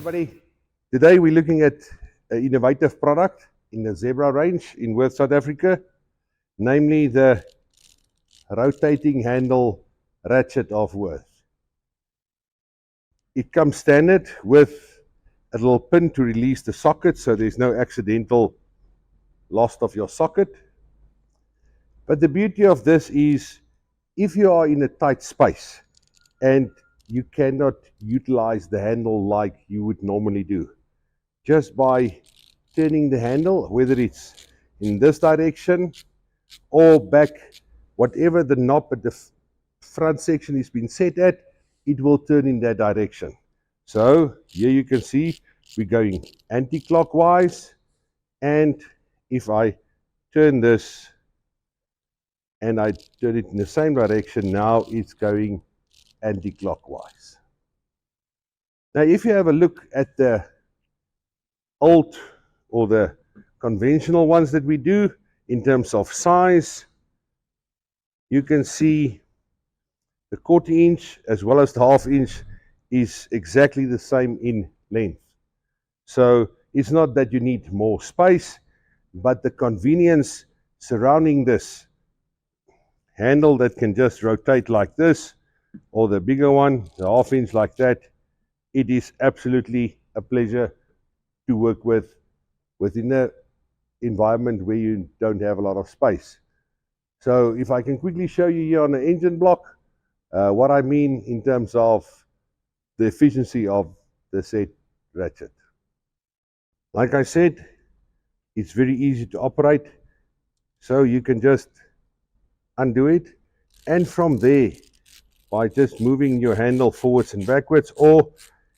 everybody. Today we're looking at an innovative product in the Zebra range in Wurth, South Africa, namely the rotating handle ratchet of Wurth. It comes standard with a little pin to release the socket, so there's no accidental loss of your socket. But the beauty of this is if you are in a tight space and you cannot utilize the handle like you would normally do, just by turning the handle, whether it's in this direction or back, whatever the knob at the front section has been set at, it will turn in that direction. So here you can see we're going anti-clockwise, and if I turn this and I turn it in the same direction, now it's going anti-clockwise. Now if you have a look at the old or the conventional ones that we do in terms of size, you can see the 1/4 inch as well as the 1/2 inch is exactly the same in length. So it's not that you need more space, but the convenience surrounding this handle that can just rotate like this, or the bigger one, the 1/2 inch like that, it is absolutely a pleasure to work with within an environment where you don't have a lot of space. So if I can quickly show you here on the engine block what I mean in terms of the efficiency of the said ratchet. Like I said, it's very easy to operate, so you can just undo it, and from there, by just moving your handle forwards and backwards or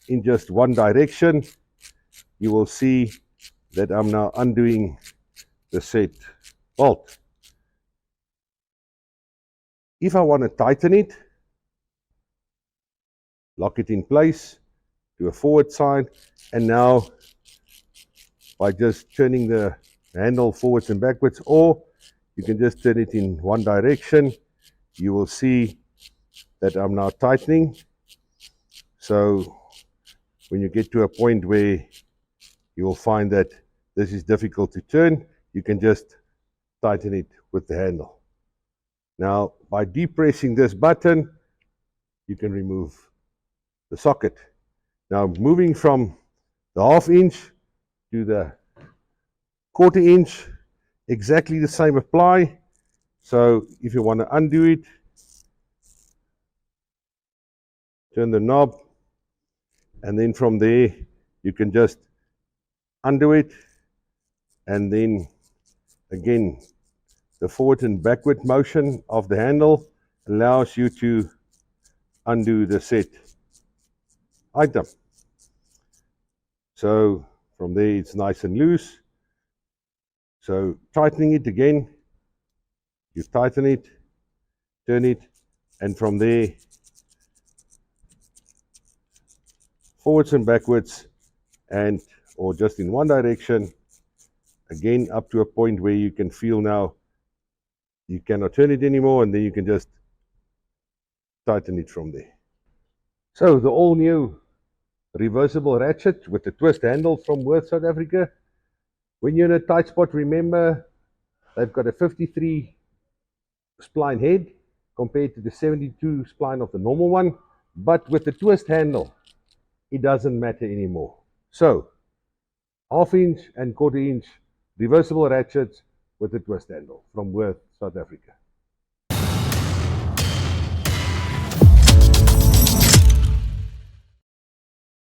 in just one direction, you will see that I'm now undoing the said bolt. If I want to tighten it, lock it in place, do a forward sign, and now by just turning the handle forwards and backwards, or you can just turn it in one direction, you will see that I'm now tightening. So when you get to a point where you will find that this is difficult to turn, you can just tighten it with the handle. Now by depressing this button, you can remove the socket. Now moving from the 1/2 inch to the 1/4 inch, exactly the same apply. So if you want to undo it, turn the knob, and then from there you can just undo it, and then again the forward and backward motion of the handle allows you to undo the set item. So from there it's nice and loose. So tightening it again, you tighten it, turn it, and from there forwards and backwards, and or just in one direction, again up to a point where you can feel now you cannot turn it anymore, and then you can just tighten it from there. So the all new reversible ratchet with the twist handle from Wurth, South Africa. When you're in a tight spot, remember they've got a 53 spline head compared to the 72 spline of the normal one, but with the twist handle it doesn't matter anymore. So 1/2 inch and 1/4 inch reversible ratchets with the twist handle from Wurth, South Africa.